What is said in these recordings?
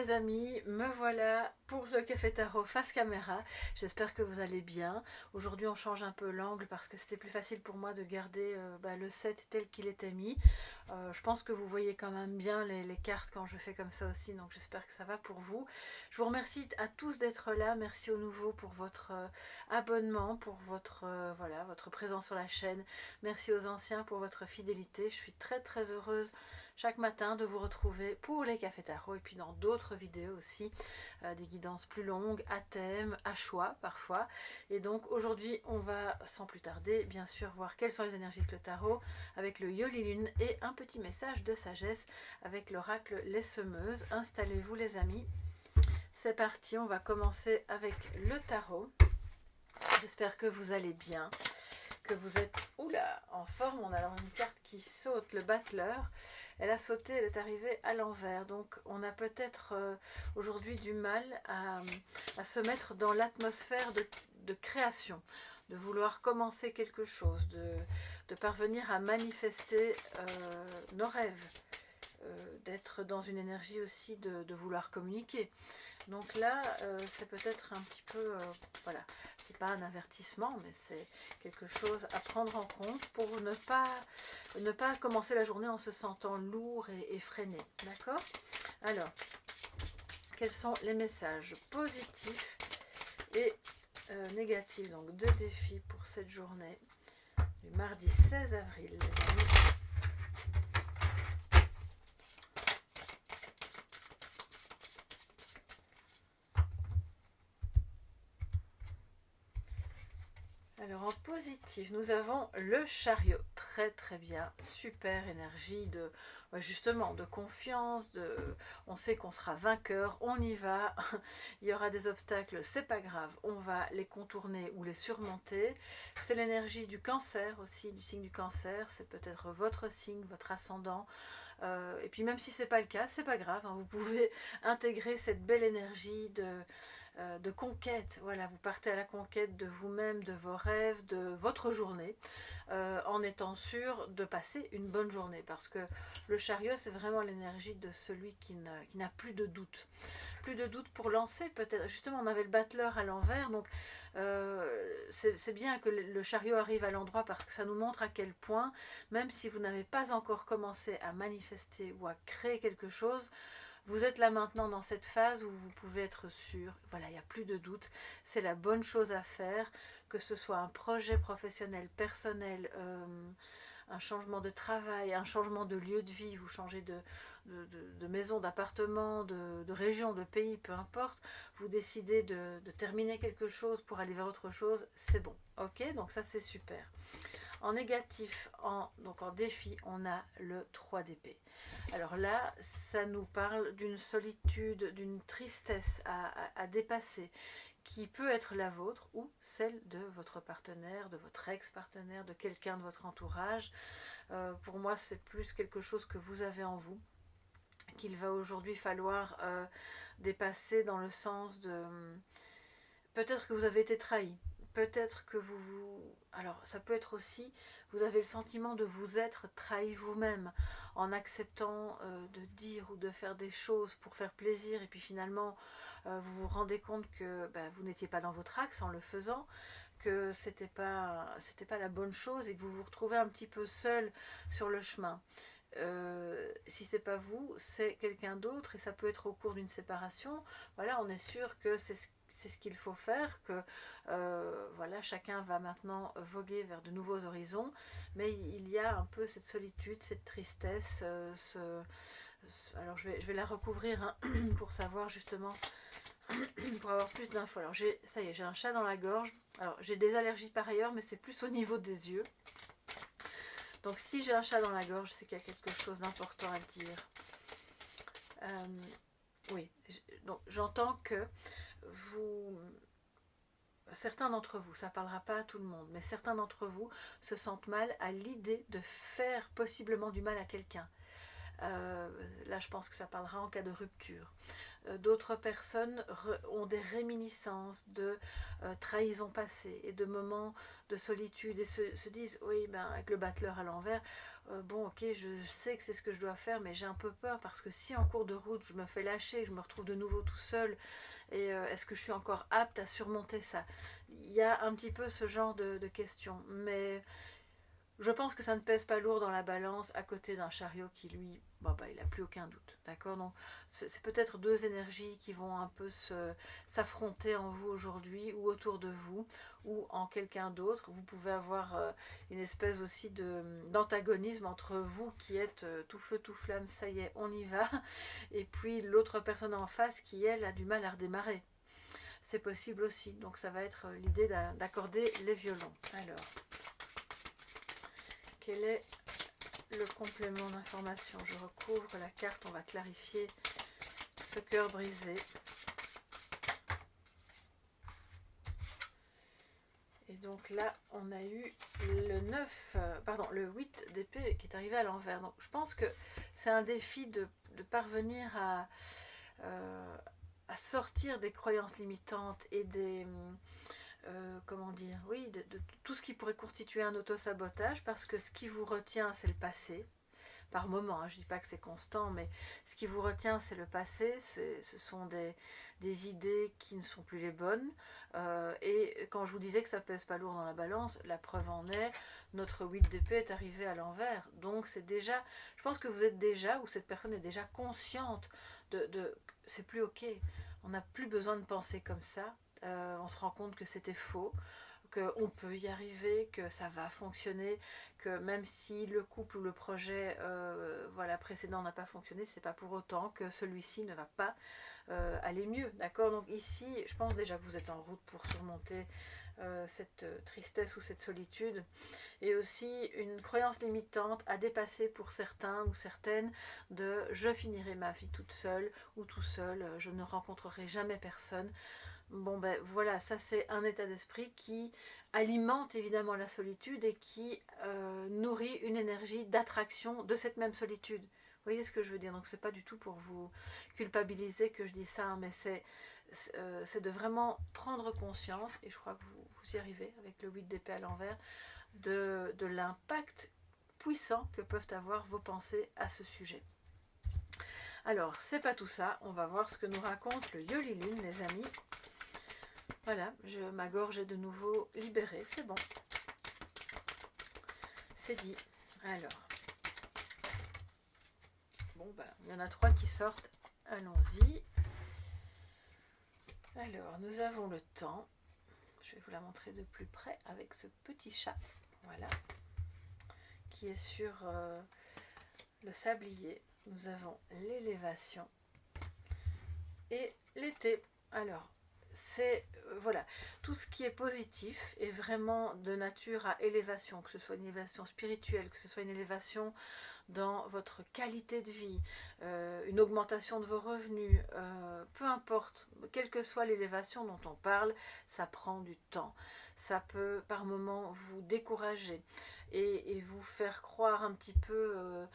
les amis, me voilà pour le café tarot face caméra. J'espère que vous allez bien. Aujourd'hui on change un peu l'angle parce que c'était plus facile pour moi de garder le set tel qu'il était mis. Je pense que vous voyez quand même bien les cartes quand je fais comme ça aussi, donc j'espère que ça va pour vous. Je vous remercie à tous d'être là. Merci au nouveau pour votre abonnement, pour votre présence sur la chaîne. Merci aux anciens pour votre fidélité. Je suis très très heureuse chaque matin de vous retrouver pour les cafés tarot et puis dans d'autres vidéos aussi, des guidances plus longues, à thème, à choix parfois. Et donc aujourd'hui on va sans plus tarder bien sûr voir quelles sont les énergies que le tarot avec le Yoli Lune et un petit message de sagesse avec l'oracle Les Semeuses. Installez-vous les amis, c'est parti, on va commencer avec le tarot. J'espère que vous allez bien, que vous êtes en forme. On a alors une carte qui saute, le battleur. Elle a sauté, elle est arrivée à l'envers. Donc on a peut-être aujourd'hui du mal à se mettre dans l'atmosphère de création, de vouloir commencer quelque chose, de parvenir à manifester nos rêves, d'être dans une énergie aussi de vouloir communiquer. Donc là, c'est peut-être un petit peu, voilà, c'est pas un avertissement, mais c'est quelque chose à prendre en compte pour ne pas commencer la journée en se sentant lourd et freiné, d'accord? Alors, quels sont les messages positifs et négatifs? Donc, deux défis pour cette journée du mardi 16 avril, les amis. Alors en positif, nous avons le chariot, très très bien, super énergie de justement de confiance, on sait qu'on sera vainqueur, on y va, il y aura des obstacles, c'est pas grave, on va les contourner ou les surmonter. C'est l'énergie du cancer aussi, du signe du cancer, c'est peut-être votre signe, votre ascendant. Et puis même si c'est pas le cas, c'est pas grave, hein, vous pouvez intégrer cette belle énergie de conquête. Voilà, vous partez à la conquête de vous-même, de vos rêves, de votre journée, en étant sûr de passer une bonne journée. Parce que le chariot, c'est vraiment l'énergie de celui qui n'a plus de doute. Plus de doute pour lancer, peut-être. Justement, on avait le battleur à l'envers, donc c'est bien que le chariot arrive à l'endroit parce que ça nous montre à quel point, même si vous n'avez pas encore commencé à manifester ou à créer quelque chose, vous êtes là maintenant dans cette phase où vous pouvez être sûr, voilà, il n'y a plus de doute, c'est la bonne chose à faire, que ce soit un projet professionnel, personnel, un changement de travail, un changement de lieu de vie, vous changez de maison, d'appartement, de région, de pays, peu importe, vous décidez de terminer quelque chose pour aller vers autre chose, c'est bon, ok, donc ça c'est super. En négatif, donc en défi, on a le 3 d'épée. Alors là, ça nous parle d'une solitude, d'une tristesse à dépasser, qui peut être la vôtre ou celle de votre partenaire, de votre ex-partenaire, de quelqu'un de votre entourage. Pour moi, c'est plus quelque chose que vous avez en vous, qu'il va aujourd'hui falloir dépasser dans le sens de... Peut-être que vous avez été trahi, peut-être que alors ça peut être aussi, vous avez le sentiment de vous être trahi vous-même en acceptant de dire ou de faire des choses pour faire plaisir et puis finalement vous vous rendez compte que vous n'étiez pas dans votre axe en le faisant, que c'était pas la bonne chose et que vous vous retrouvez un petit peu seul sur le chemin. Si c'est pas vous, c'est quelqu'un d'autre et ça peut être au cours d'une séparation. Voilà, on est sûr que c'est ce qu'il faut faire, que voilà, chacun va maintenant voguer vers de nouveaux horizons, mais il y a un peu cette solitude, cette tristesse, alors je vais la recouvrir hein, pour savoir justement, pour avoir plus d'infos. Alors ça y est, j'ai un chat dans la gorge, alors j'ai des allergies par ailleurs, mais c'est plus au niveau des yeux. Donc si j'ai un chat dans la gorge, c'est qu'il y a quelque chose d'important à dire. Oui, donc j'entends que certains d'entre vous, ça ne parlera pas à tout le monde, mais certains d'entre vous se sentent mal à l'idée de faire possiblement du mal à quelqu'un. Là, je pense que ça parlera en cas de rupture. D'autres personnes ont des réminiscences de trahison passée et de moments de solitude et se disent, oui, ben, avec le battleur à l'envers, bon, ok, je sais que c'est ce que je dois faire, mais j'ai un peu peur parce que si en cours de route je me fais lâcher, je me retrouve de nouveau tout seul, et est-ce que je suis encore apte à surmonter ça? Il y a un petit peu ce genre de questions, mais je pense que ça ne pèse pas lourd dans la balance à côté d'un chariot qui, lui, il n'a plus aucun doute. D'accord? Donc, c'est peut-être deux énergies qui vont un peu s'affronter en vous aujourd'hui, ou autour de vous, ou en quelqu'un d'autre. Vous pouvez avoir une espèce aussi d'antagonisme entre vous qui êtes tout feu, tout flamme, ça y est, on y va, et puis l'autre personne en face qui, elle, a du mal à redémarrer. C'est possible aussi. Donc, ça va être l'idée d'accorder les violons. Alors, quel est le complément d'information? Je recouvre la carte, on va clarifier ce cœur brisé. Et donc là, on a eu le 8 d'épée qui est arrivé à l'envers. Donc je pense que c'est un défi de parvenir à sortir des croyances limitantes et des... comment dire, oui, de tout ce qui pourrait constituer un autosabotage, parce que ce qui vous retient, c'est le passé, par moment, hein, je ne dis pas que c'est constant, mais ce qui vous retient, c'est le passé, ce sont des idées qui ne sont plus les bonnes, et quand je vous disais que ça pèse pas lourd dans la balance, la preuve en est, notre 8 d'épée est arrivé à l'envers, donc c'est déjà, je pense que vous êtes déjà, ou cette personne est déjà consciente c'est plus ok, on n'a plus besoin de penser comme ça, on se rend compte que c'était faux, qu'on peut y arriver, que ça va fonctionner, que même si le couple ou le projet précédent n'a pas fonctionné, c'est pas pour autant que celui-ci ne va pas aller mieux, d'accord? Donc ici, je pense déjà que vous êtes en route pour surmonter cette tristesse ou cette solitude, et aussi une croyance limitante à dépasser pour certains ou certaines de je finirai ma vie toute seule ou tout seul, je ne rencontrerai jamais personne. Bon ben voilà, ça c'est un état d'esprit qui alimente évidemment la solitude et qui nourrit une énergie d'attraction de cette même solitude. Vous voyez ce que je veux dire? Donc c'est pas du tout pour vous culpabiliser que je dis ça, hein, mais c'est de vraiment prendre conscience, et je crois que vous y arrivez avec le 8 d'épée à l'envers, de l'impact puissant que peuvent avoir vos pensées à ce sujet. Alors, c'est pas tout ça, on va voir ce que nous raconte le Yoli Lune, les amis. Voilà, ma gorge est de nouveau libérée, c'est bon. C'est dit. Alors, bon ben, il y en a 3 qui sortent, allons-y. Alors, nous avons le temps. Je vais vous la montrer de plus près avec ce petit chat, voilà, qui est sur le sablier. Nous avons l'élévation et l'été. Alors, c'est voilà, tout ce qui est positif est vraiment de nature à élévation, que ce soit une élévation spirituelle, que ce soit une élévation dans votre qualité de vie, une augmentation de vos revenus, peu importe, quelle que soit l'élévation dont on parle, ça prend du temps. Ça peut par moments vous décourager et vous faire croire un petit peu,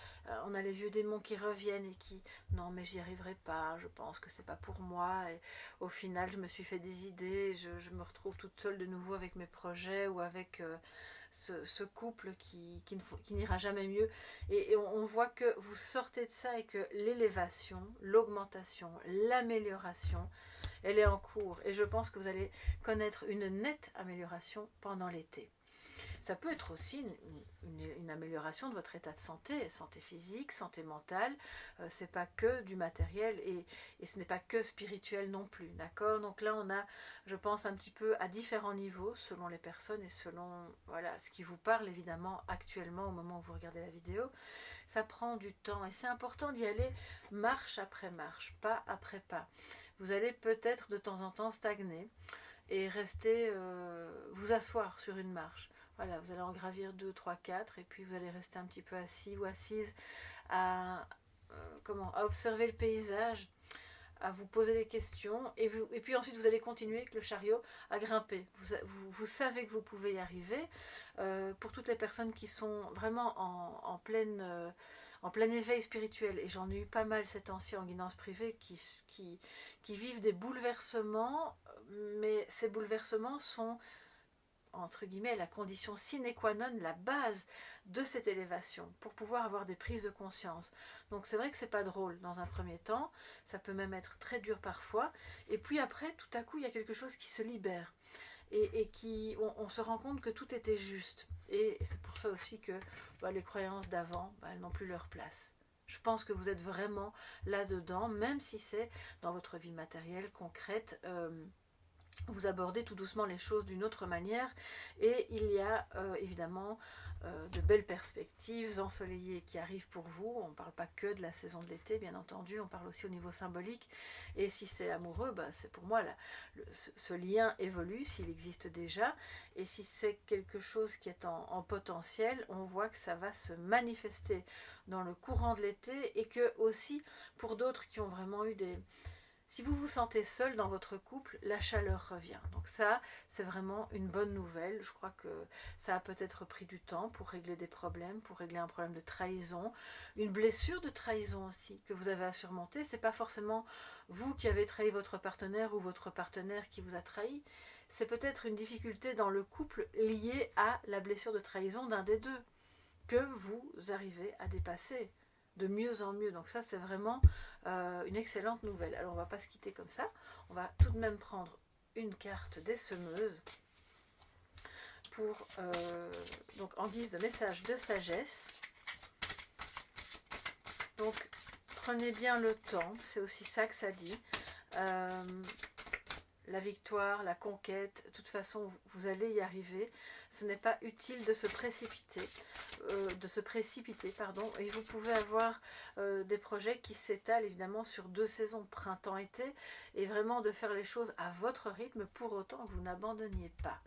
on a les vieux démons qui reviennent et qui, non mais j'y arriverai pas, je pense que c'est pas pour moi, et au final je me suis fait des idées, je me retrouve toute seule de nouveau avec mes projets ou avec ce couple qui n'ira jamais mieux, et on voit que vous sortez de ça et que l'élévation, l'augmentation, l'amélioration, elle est en cours, et je pense que vous allez connaître une nette amélioration pendant l'été. Ça peut être aussi une amélioration de votre état de santé, santé physique, santé mentale, c'est pas que du matériel et ce n'est pas que spirituel non plus, d'accord? Donc là on a, je pense, un petit peu à différents niveaux selon les personnes et selon voilà, ce qui vous parle évidemment actuellement au moment où vous regardez la vidéo. Ça prend du temps et c'est important d'y aller marche après marche, pas après pas. Vous allez peut-être de temps en temps stagner et rester, vous asseoir sur une marche. Voilà, vous allez en gravir 2, 3, 4 et puis vous allez rester un petit peu assis ou assise à observer le paysage, à vous poser des questions, et puis ensuite vous allez continuer avec le chariot à grimper. Vous savez que vous pouvez y arriver. Pour toutes les personnes qui sont vraiment en plein éveil spirituel, et j'en ai eu pas mal ces temps-ci en guidance privée, qui vivent des bouleversements, mais ces bouleversements sont entre guillemets la condition sine qua non, la base de cette élévation pour pouvoir avoir des prises de conscience. Donc c'est vrai que c'est pas drôle dans un premier temps, ça peut même être très dur parfois, et puis après tout à coup il y a quelque chose qui se libère et on se rend compte que tout était juste, et c'est pour ça aussi que les croyances d'avant, elles n'ont plus leur place. Je pense que vous êtes vraiment là-dedans, même si c'est dans votre vie matérielle, concrète. Vous abordez tout doucement les choses d'une autre manière, et il y a évidemment de belles perspectives ensoleillées qui arrivent pour vous. On ne parle pas que de la saison de l'été, bien entendu, on parle aussi au niveau symbolique, et si c'est amoureux, c'est pour moi ce lien évolue s'il existe déjà, et si c'est quelque chose qui est en potentiel, on voit que ça va se manifester dans le courant de l'été, et que aussi pour d'autres qui ont vraiment eu des... Si vous vous sentez seul dans votre couple, la chaleur revient. Donc ça, c'est vraiment une bonne nouvelle. Je crois que ça a peut-être pris du temps pour régler des problèmes, pour régler un problème de trahison, une blessure de trahison aussi que vous avez à surmonter. C'est pas forcément vous qui avez trahi votre partenaire ou votre partenaire qui vous a trahi. C'est peut-être une difficulté dans le couple liée à la blessure de trahison d'un des deux que vous arrivez à dépasser de mieux en mieux. Donc ça, c'est vraiment une excellente nouvelle. Alors on va pas se quitter comme ça, on va tout de même prendre une carte des semeuses pour donc en guise de message de sagesse. Donc prenez bien le temps, c'est aussi ça que ça dit. La victoire, la conquête, de toute façon vous allez y arriver. Ce n'est pas utile de se précipiter, et vous pouvez avoir des projets qui s'étalent évidemment sur 2 saisons, printemps-été, et vraiment de faire les choses à votre rythme, pour autant que vous n'abandonniez pas.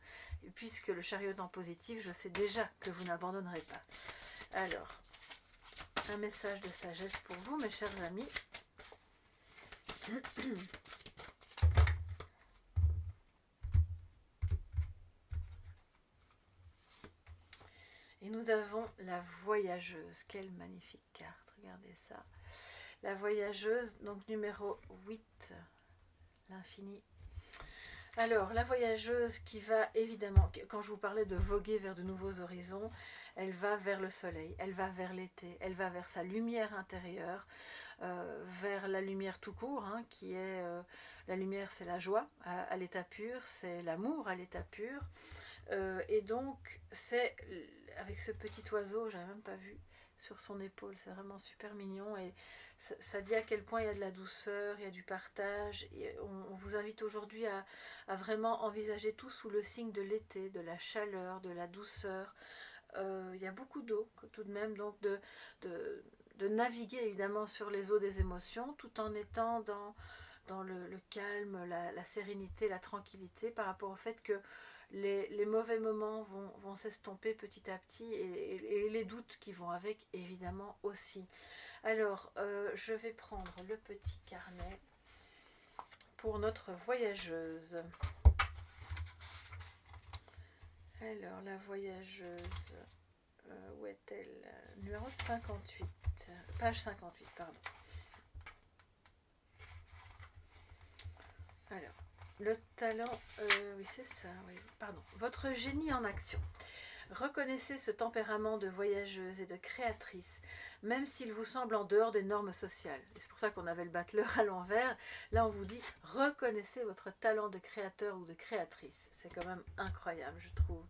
Et puisque le chariot est en positif, je sais déjà que vous n'abandonnerez pas. Alors, un message de sagesse pour vous, mes chers amis. Et nous avons la voyageuse. Quelle magnifique carte, regardez ça. La voyageuse, donc numéro 8, l'infini. Alors, la voyageuse qui va évidemment, quand je vous parlais de voguer vers de nouveaux horizons, elle va vers le soleil, elle va vers l'été, elle va vers sa lumière intérieure, vers la lumière tout court, qui est, la lumière c'est la joie à l'état pur, c'est l'amour à l'état pur, et donc c'est avec ce petit oiseau, j'avais même pas vu, sur son épaule, c'est vraiment super mignon, et ça dit à quel point il y a de la douceur, il y a du partage, et on vous invite aujourd'hui à vraiment envisager tout sous le signe de l'été, de la chaleur, de la douceur. Il y a beaucoup d'eau tout de même, donc de naviguer évidemment sur les eaux des émotions, tout en étant dans le calme, la sérénité, la tranquillité, par rapport au fait que les mauvais moments vont s'estomper petit à petit, et les doutes qui vont avec évidemment aussi. Alors je vais prendre le petit carnet pour notre voyageuse. Alors la voyageuse, où est-elle? Numéro 58, page 58, pardon. Alors, le talent, oui c'est ça, oui, pardon. Votre génie en action. Reconnaissez ce tempérament de voyageuse et de créatrice, même s'il vous semble en dehors des normes sociales. Et c'est pour ça qu'on avait le battleur à l'envers. Là, on vous dit, reconnaissez votre talent de créateur ou de créatrice. C'est quand même incroyable, je trouve.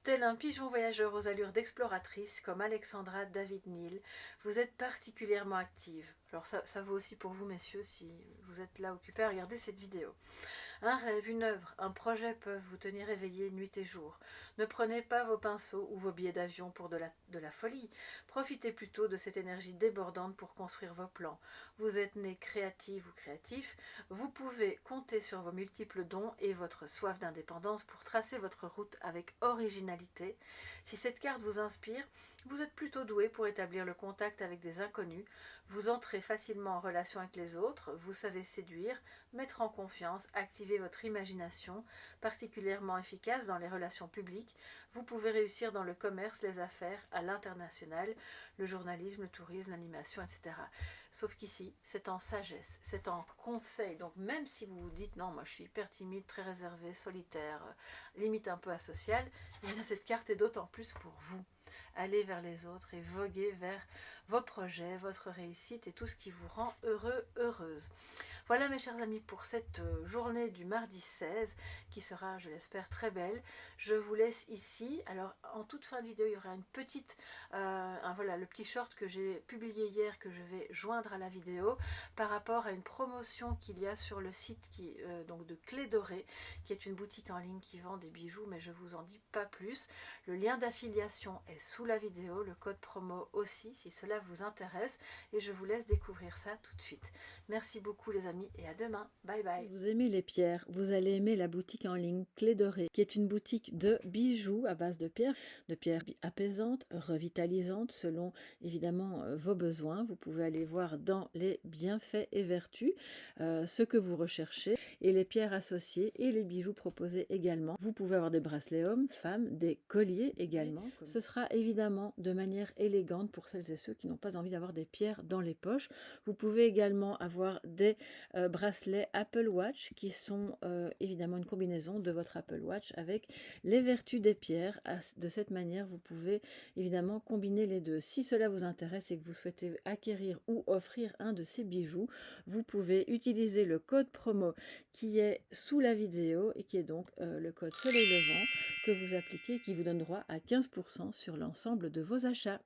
Tel un pigeon voyageur aux allures d'exploratrice, comme Alexandra David Neal, vous êtes particulièrement active. Alors ça vaut aussi pour vous, messieurs, si vous êtes là occupés à regarder cette vidéo. Un rêve, une œuvre, un projet peuvent vous tenir éveillé nuit et jour. Ne prenez pas vos pinceaux ou vos billets d'avion pour de la folie. Profitez plutôt de cette énergie débordante pour construire vos plans. Vous êtes né créative ou créatif, vous pouvez compter sur vos multiples dons et votre soif d'indépendance pour tracer votre route avec originalité. Si cette carte vous inspire, vous êtes plutôt doué pour établir le contact avec des inconnus, vous entrez facilement en relation avec les autres, vous savez séduire, mettre en confiance, activer votre imagination, particulièrement efficace dans les relations publiques. Vous pouvez réussir dans le commerce, les affaires, à l'international, le journalisme, le tourisme, l'animation, etc. Sauf qu'ici, c'est en sagesse, c'est en conseil. Donc même si vous vous dites non, moi je suis hyper timide, très réservée, solitaire, limite un peu asociale, eh bien cette carte est d'autant plus pour vous. Allez vers les autres et voguez vers vos projets, votre réussite et tout ce qui vous rend heureux, heureuse. Voilà mes chers amis pour cette journée du mardi 16 qui sera, je l'espère, très belle. Je vous laisse ici. Alors en toute fin de vidéo, il y aura une petite, voilà, le petit short que j'ai publié hier que je vais joindre à la vidéo par rapport à une promotion qu'il y a sur le site donc de Clé Dorée, qui est une boutique en ligne qui vend des bijoux, mais je vous en dis pas plus. Le lien d'affiliation est sous la vidéo, le code promo aussi si cela vous intéresse et je vous laisse découvrir ça tout de suite. Merci beaucoup les amis et à demain. Bye bye. Si vous aimez les pierres, vous allez aimer la boutique en ligne Clé Dorée, qui est une boutique de bijoux à base de pierres apaisantes, revitalisantes selon évidemment vos besoins. Vous pouvez aller voir dans les bienfaits et vertus ce que vous recherchez et les pierres associées et les bijoux proposés également. Vous pouvez avoir des bracelets hommes, femmes, des colliers également. Ce sera évidemment de manière élégante pour celles et ceux qui n'ont pas envie d'avoir des pierres dans les poches. Vous pouvez également avoir des bracelets Apple Watch qui sont évidemment une combinaison de votre Apple Watch avec les vertus des pierres. De cette manière, vous pouvez évidemment combiner les deux. Si cela vous intéresse et que vous souhaitez acquérir ou offrir un de ces bijoux, vous pouvez utiliser le code promo qui est sous la vidéo et qui est donc le code Soleil Levant que vous appliquez et qui vous donne droit à 15% sur l'ensemble de vos achats.